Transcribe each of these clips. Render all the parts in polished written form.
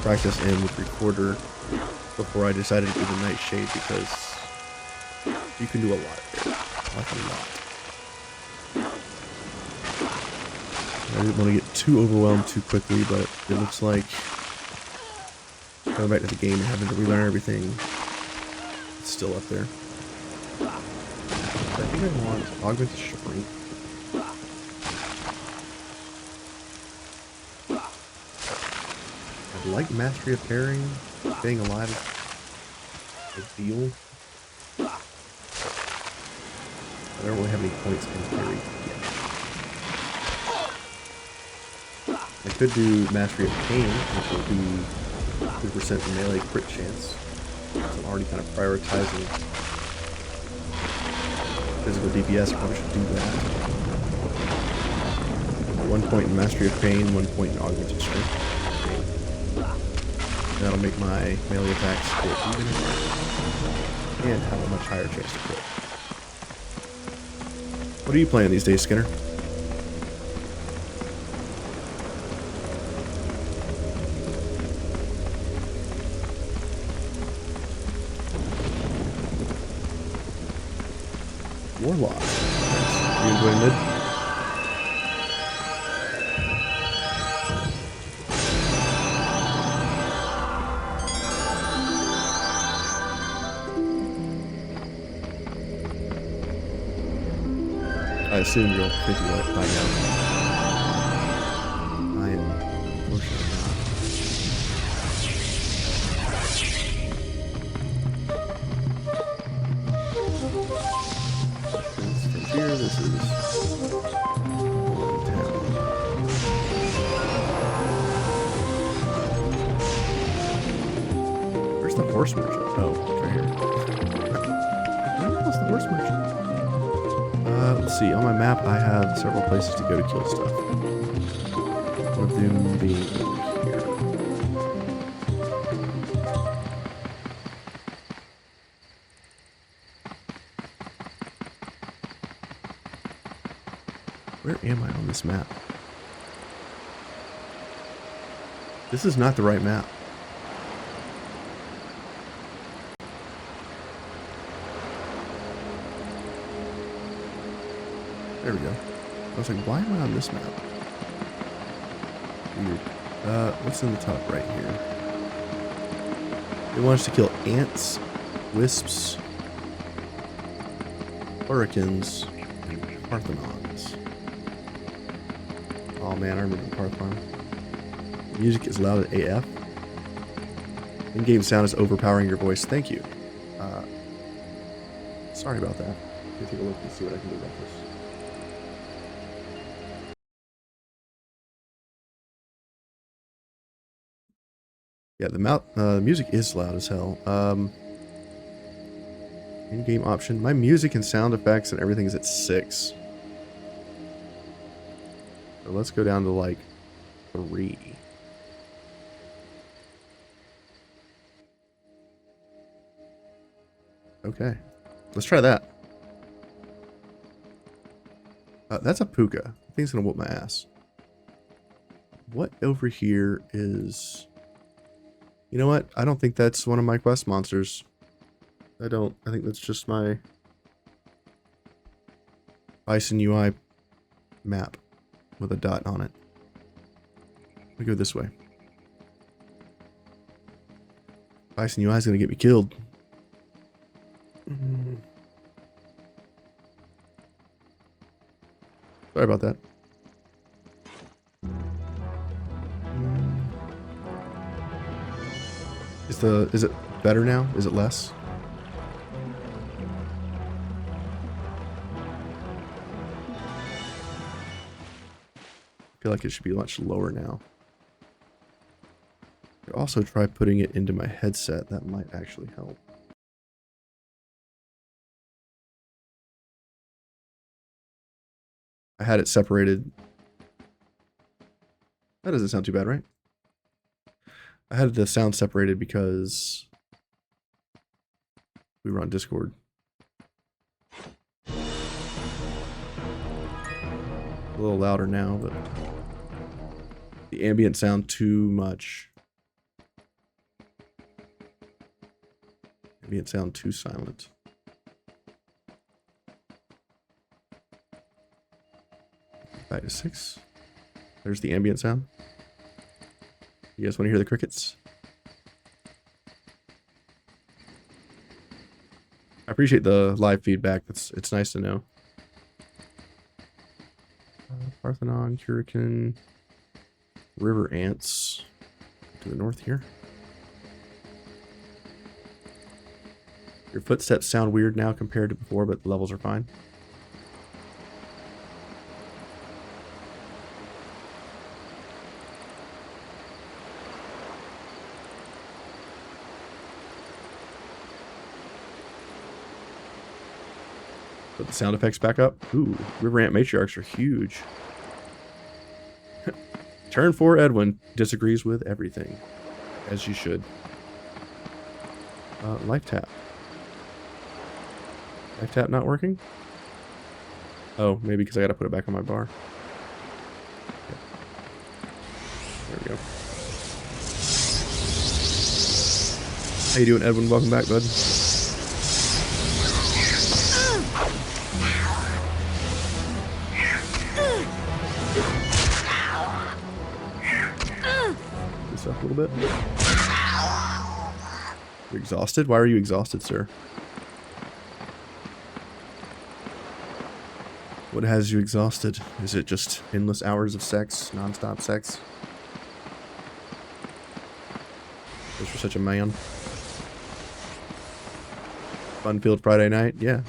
practice in with recorder before I decided to do the nightshade because you can do a lot there. Like a lot. I didn't want to get too overwhelmed too quickly, but it looks like going back to the game and having to relearn everything, it's still up there. I think I want augment the shrink. I'd like mastery of parrying. Staying alive is a deal. I don't really have any points in parry yet. I could do mastery of pain, which will be 2% melee crit chance. So I'm already kind of prioritizing physical DPS. I probably should do that. 1 point in mastery of pain, 1 point in augmented strength. That'll make my melee attacks hit even and have a much higher chance to crit. What are you playing these days, Skinner? Warlock. Nice. You enjoying mid? I assume you'll think you like by now. I am unfortunately not. From here, this is town. Where's the horse merchant? Oh, it's right here. Where was the horse merchant? Let's see, on my map I have several places to go to kill stuff. One of them being over here. Where am I on this map? This is not the right map. There we go. I was like, why am I on this map? Weird. What's in the top right here? They want us to kill ants, wisps, hurricanes, and parthenons. Oh man, I remember the Parthenon. The music is loud at AF. In-game sound is overpowering your voice. Thank you. Sorry about that. Let me take a look and see what I can do about this. Yeah, the music is loud as hell. In-game option. My music and sound effects and everything is at 6. So let's go down to like 3. Okay. Let's try that. That's a puka. I think it's gonna whoop my ass. What over here is... You know what? I don't think that's one of my quest monsters. I think that's just my Bison UI map with a dot on it. We go this way. Bison UI is going to get me killed. Sorry about that. Is it better now? Is it less? I feel like it should be much lower now. I could also try putting it into my headset. That might actually help. I had it separated. That doesn't sound too bad, right? I had the sound separated because we were on Discord. A little louder now, but the ambient sound too much. Ambient sound too silent. 5 to 6. There's the ambient sound. You guys want to hear the crickets? I appreciate the live feedback. It's nice to know. Parthenon, Hurricane, river ants to the north here. Your footsteps sound weird now compared to before, but the levels are fine. Put the sound effects back up. Ooh, river ant matriarchs are huge. Turn 4 Edwin disagrees with everything, as you should. Life tap. Life tap not working? Oh, maybe because I gotta put it back on my bar. Okay. There we go. How you doing, Edwin? Welcome back, bud. This up a little bit. You're exhausted? Why are you exhausted, sir? What has you exhausted? Is it just endless hours of sex? Non-stop sex? Because you're such a man. Fun-filled Friday night? Yeah.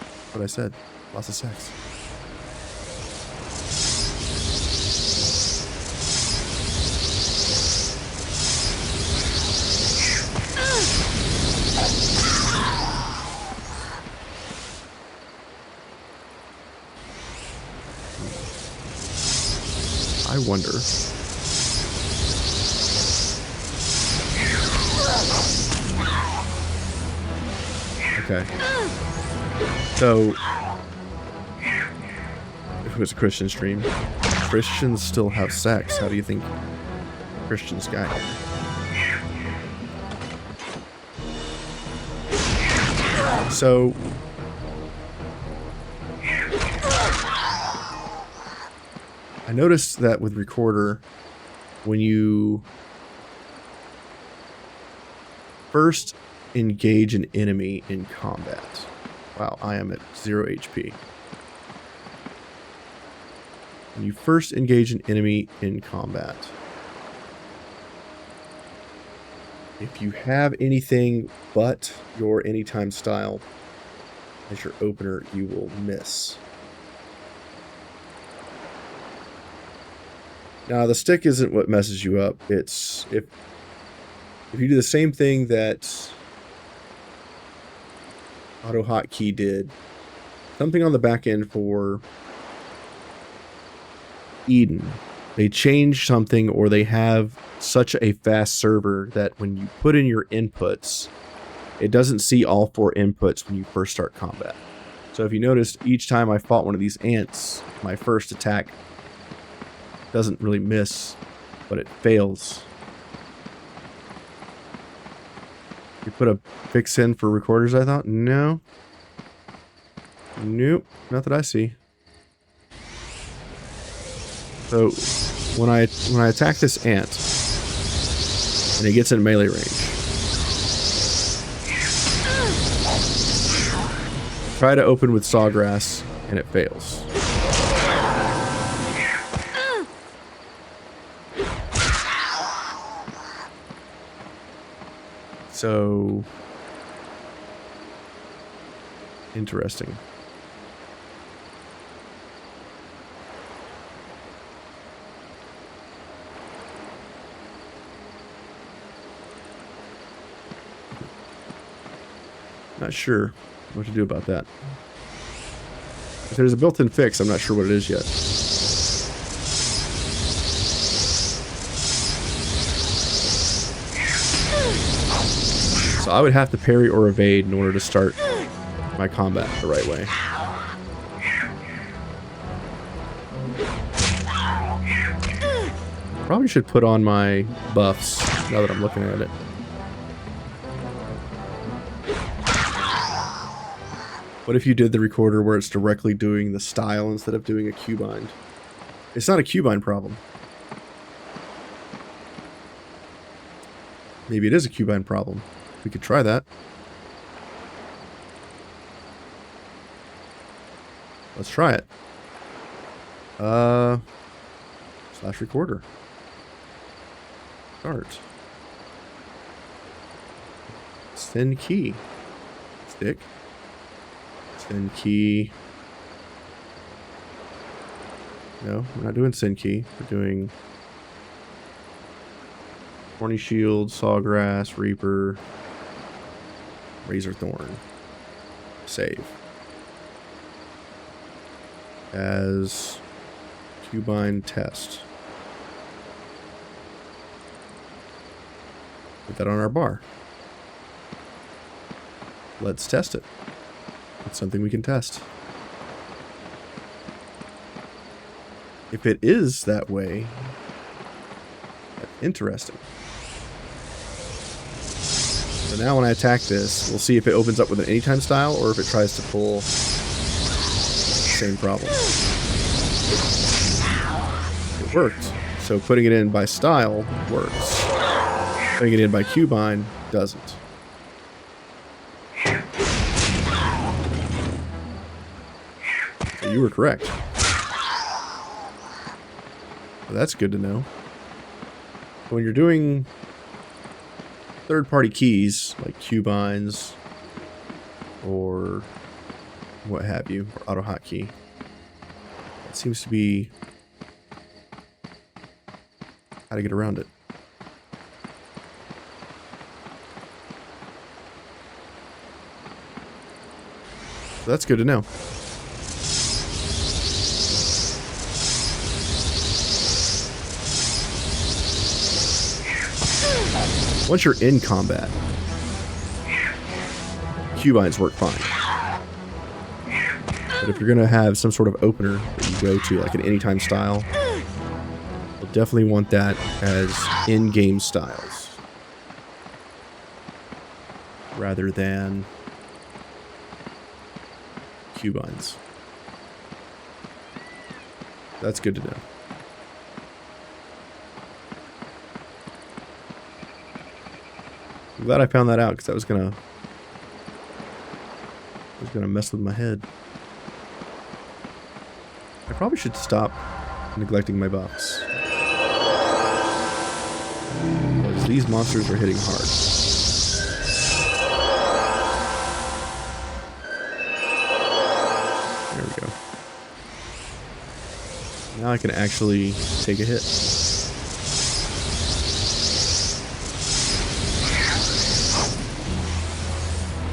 That's what I said. Lots of sex. I wonder. Okay. So, if it was a Christian stream, Christians still have sex. How do you think Christians got here? So, I noticed that with Recorder, when you first engage an enemy in combat. Wow, I am at 0 HP. When you first engage an enemy in combat, if you have anything but your anytime style as your opener, you will miss. Now, the stick isn't what messes you up. It's if you do the same thing that AutoHotKey did, something on the back end for Eden. They changed something, or they have such a fast server that when you put in your inputs, it doesn't see all 4 inputs when you first start combat. So if you noticed, each time I fought one of these ants, my first attack doesn't really miss, but it fails. You put a fix in for recorders, I thought? No. Nope, not that I see. So when I attack this ant and it gets in melee range, try to open with sawgrass and it fails. So interesting. Not sure what to do about that. If there's a built-in fix, I'm not sure what it is yet. So I would have to parry or evade in order to start my combat the right way. Probably should put on my buffs now that I'm looking at it. What if you did the recorder where it's directly doing the style instead of doing a queuebind? It's not a queuebind problem. Maybe it is a queuebind problem. We could try that. Let's try it. Slash recorder. Start. Send key. Stick. Send key. No, we're not doing send key. We're doing Thorny Shield, Sawgrass, Reaper, Razor Thorn. Save. As queuebind test. Put that on our bar. Let's test it. It's something we can test. If it is that way, that's interesting. So now when I attack this, we'll see if it opens up with an anytime style or if it tries to pull same problem. It worked. So putting it in by style works. Putting it in by queuebind doesn't. So you were correct. Well, that's good to know. When you're doing third-party keys like queuebinds or what have you, or AutoHotKey, it seems to be how to get around it. So that's good to know. Once you're in combat, queuebinds work fine. But if you're going to have some sort of opener that you go to, like an anytime style, you'll definitely want that as in-game styles rather than queuebinds. That's good to know. I'm glad I found that out because that was gonna mess with my head. I probably should stop neglecting my buffs, because these monsters are hitting hard. There we go. Now I can actually take a hit.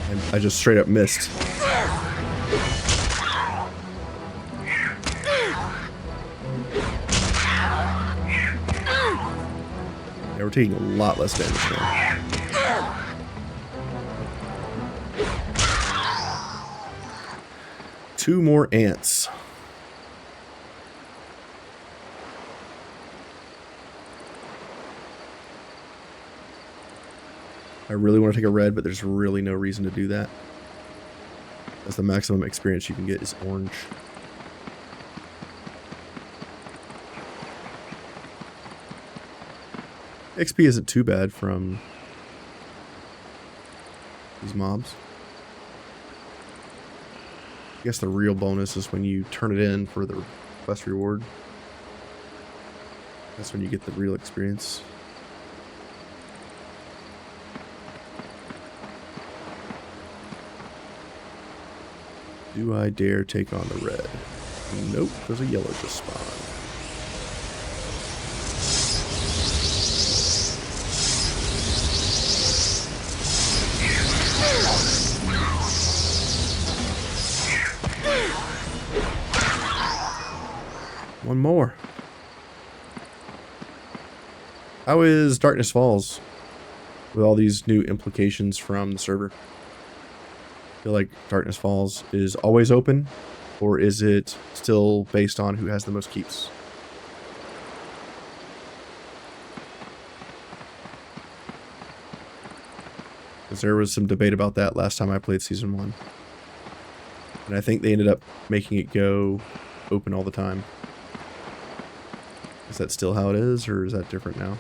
And I just straight up missed. Yeah, we're taking a lot less damage now. Two more ants. I really want to take a red, but there's really no reason to do that. That's the maximum experience you can get is orange. XP isn't too bad from these mobs. I guess the real bonus is when you turn it in for the quest reward. That's when you get the real experience. Do I dare take on the red? Nope, there's a yellow just spawned. One more. How is Darkness Falls with all these new implications from the server? Feel like Darkness Falls is always open, or is it still based on who has the most keeps? Because there was some debate about that last time I played Season 1. And I think they ended up making it go open all the time. Is that still how it is, or is that different now?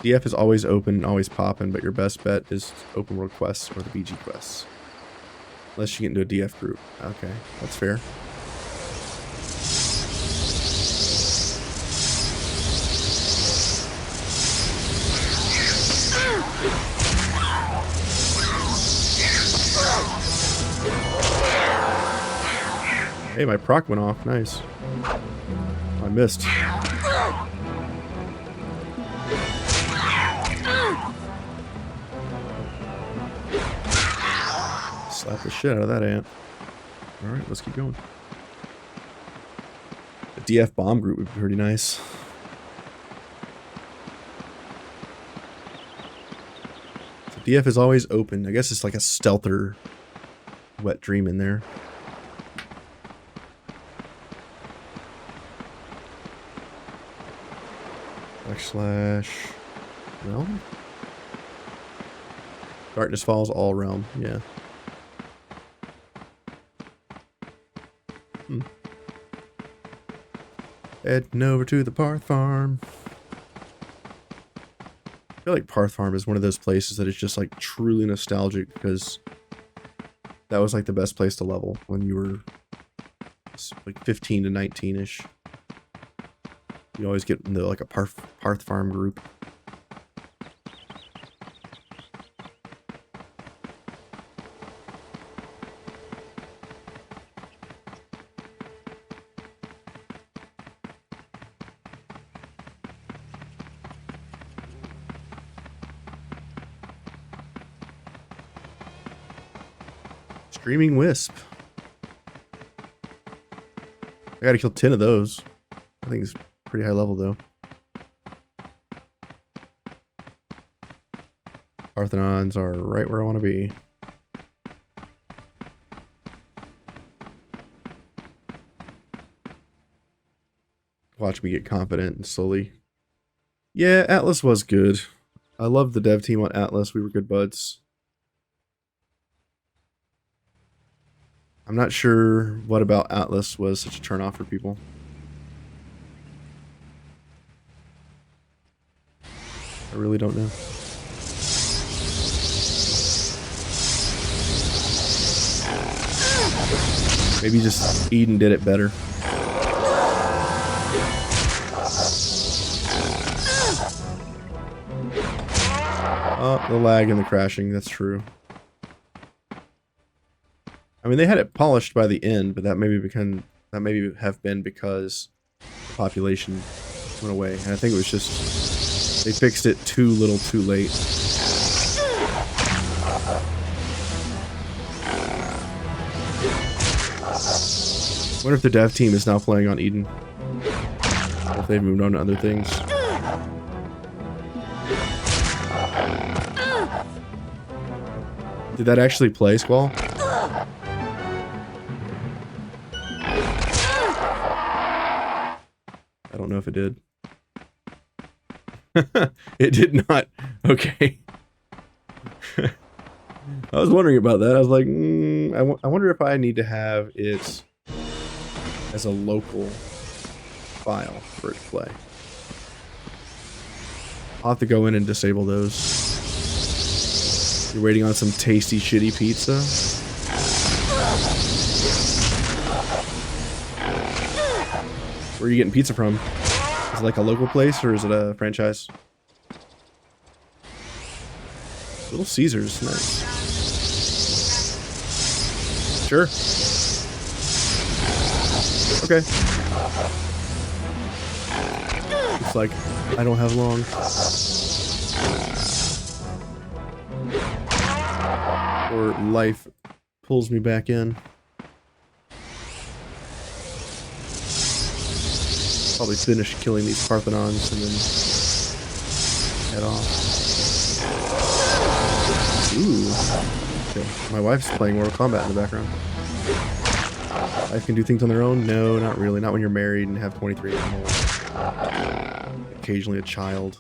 DF is always open, always popping, but your best bet is open world quests or the BG quests. Unless you get into a DF group. Okay, that's fair. Hey, my proc went off. Nice. I missed. Slap the shit out of that ant. Alright, let's keep going. A DF bomb group would be pretty nice. So DF is always open. I guess it's like a stealther wet dream in there. Backslash realm? Darkness falls all realm, yeah. Heading over to the Parth Farm. I feel like Parth Farm is one of those places that is just like truly nostalgic because that was like the best place to level when you were like 15 to 19-ish. You always get into like a Parth Farm group. Screaming Wisp. I gotta kill 10 of those. I think it's pretty high level though. Parthenons are right where I want to be. Watch me get confident and slowly. Yeah, Atlas was good. I loved the dev team on Atlas. We were good buds. I'm not sure what about Atlas was such a turnoff for people. I really don't know. Maybe just Eden did it better. Oh, the lag and the crashing, that's true. I mean, they had it polished by the end, but that maybe have been because the population went away. And I think it was just they fixed it too little, too late. I wonder if the dev team is now playing on Eden, or if they've moved on to other things. Did that actually play, Squall? I don't know if it did. It did not. Okay. I was wondering about that. I was like, I wonder if I need to have it as a local file for it to play. I'll have to go in and disable those. You're waiting on some tasty, shitty pizza? Where are you getting pizza from? Is it like a local place or is it a franchise? Little Caesars, nice. Sure. Okay. Looks like I don't have long. Or life pulls me back in. Probably finish killing these Parthenons and then head off. Ooh. Okay. My wife's playing Mortal Kombat in the background. Wife can do things on their own? No, not really. Not when you're married and have 23 animals. Occasionally a child.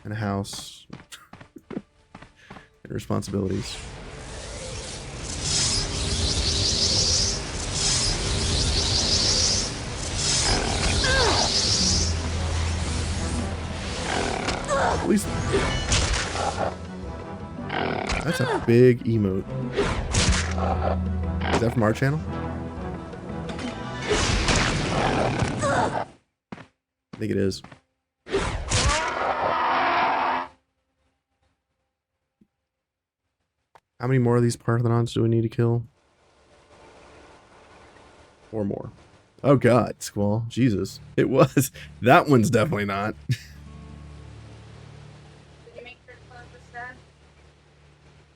and a house and responsibilities. At least that's a big emote. Is that from our channel? I think it is. How many more of these Parthenons do we need to kill? 4 more. Oh god, Squall. Jesus. It was. That one's definitely not. Did you make sure to close the shed?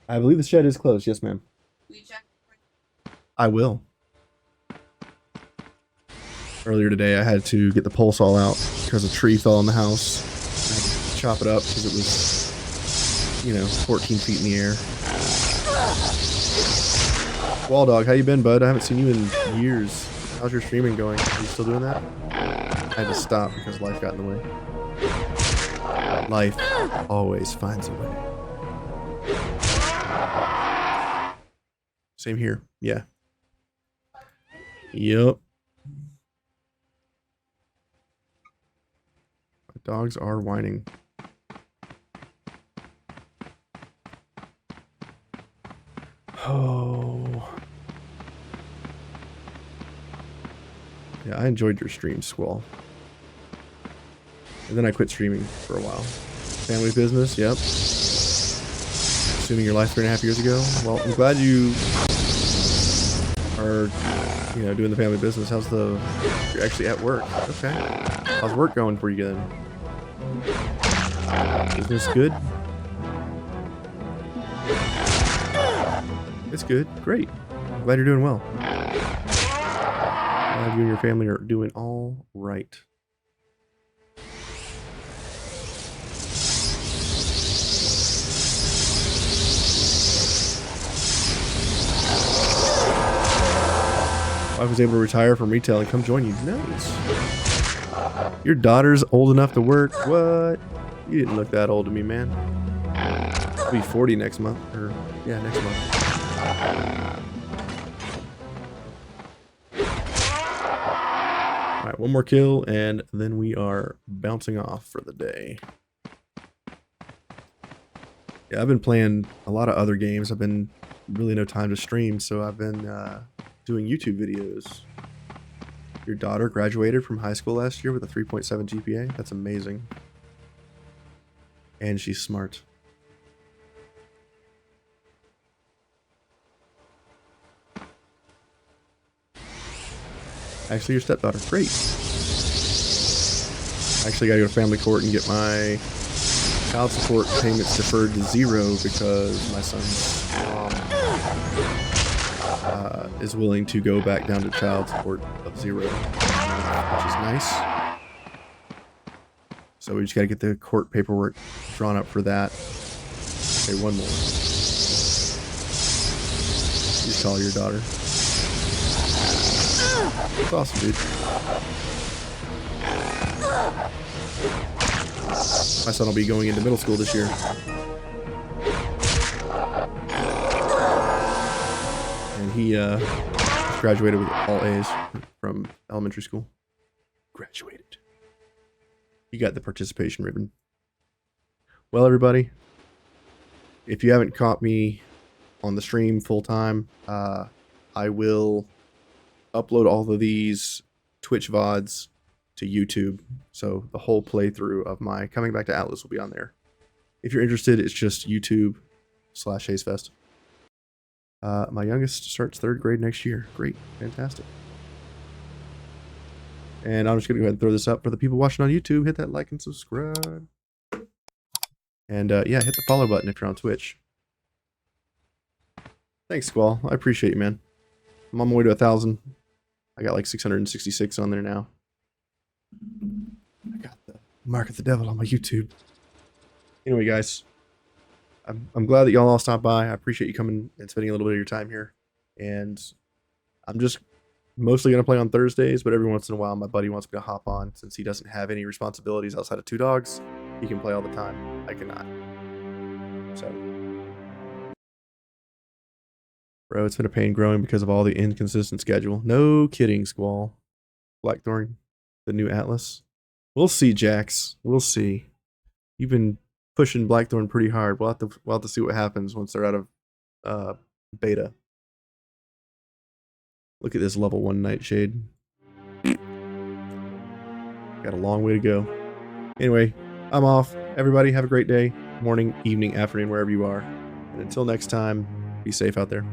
I believe the shed is closed. Yes, ma'am. Will you check? I will. Earlier today, I had to get the pole saw out because a tree fell in the house. I had to chop it up because it was, you know, 14 feet in the air. Wall Dog, how you been, bud? I haven't seen you in years. How's your streaming going? Are you still doing that? I had to stop because life got in the way. Life always finds a way. Same here. Yeah. Yep. My dogs are whining. Oh. Yeah, I enjoyed your stream, Squall. And then I quit streaming for a while. Family business, yep. Assuming your life 3.5 years ago. Well, I'm glad you are, you know, doing the family business. How's the... You're actually at work. Okay. How's work going for you then? Business good? It's good. Great. I'm glad you're doing well. Glad you and your family are doing all right. I was able to retire from retail and come join you. Nice. Your daughter's old enough to work. What? You didn't look that old to me, man. I'll be 40 next month. Or, yeah, next month. Alright, one more kill, and then we are bouncing off for the day. Yeah, I've been playing a lot of other games. I've been really no time to stream, so I've been doing YouTube videos. Your daughter graduated from high school last year with a 3.7 GPA. That's amazing. And she's smart. Actually, your stepdaughter. Great. Actually, gotta go to family court and get my child support payments deferred to 0 because my son's mom is willing to go back down to child support of 0, which is nice. So we just gotta get the court paperwork drawn up for that. Okay, one more. You just call your daughter. That's awesome, dude. My son will be going into middle school this year. And he graduated with all A's from elementary school. Graduated. You got the participation ribbon. Well, everybody, if you haven't caught me on the stream full time, I will upload all of these Twitch VODs to YouTube. So the whole playthrough of my coming back to Atlas will be on there. If you're interested, it's just YouTube/Hazefest. My youngest starts 3rd grade next year. Great. Fantastic. And I'm just going to go ahead and throw this up for the people watching on YouTube. Hit that like and subscribe. And yeah, hit the follow button if you're on Twitch. Thanks, Squall. I appreciate you, man. I'm on my way to 1,000. I got like 666 on there now. I got the Mark of the Devil on my YouTube. Anyway, guys, I'm glad that y'all all stopped by. I appreciate you coming and spending a little bit of your time here. And I'm just mostly going to play on Thursdays, but every once in a while my buddy wants me to hop on since he doesn't have any responsibilities outside of 2 dogs. he can play all the time. I cannot. So, bro, it's been a pain growing because of all the inconsistent schedule. No kidding, Squall. Blackthorn, the new Atlas. We'll see, Jax. We'll see. You've been pushing Blackthorn pretty hard. We'll have to see what happens once they're out of beta. Look at this level 1 Nightshade. Got a long way to go. Anyway, I'm off. Everybody have a great day. Morning, evening, afternoon, wherever you are. And until next time, be safe out there.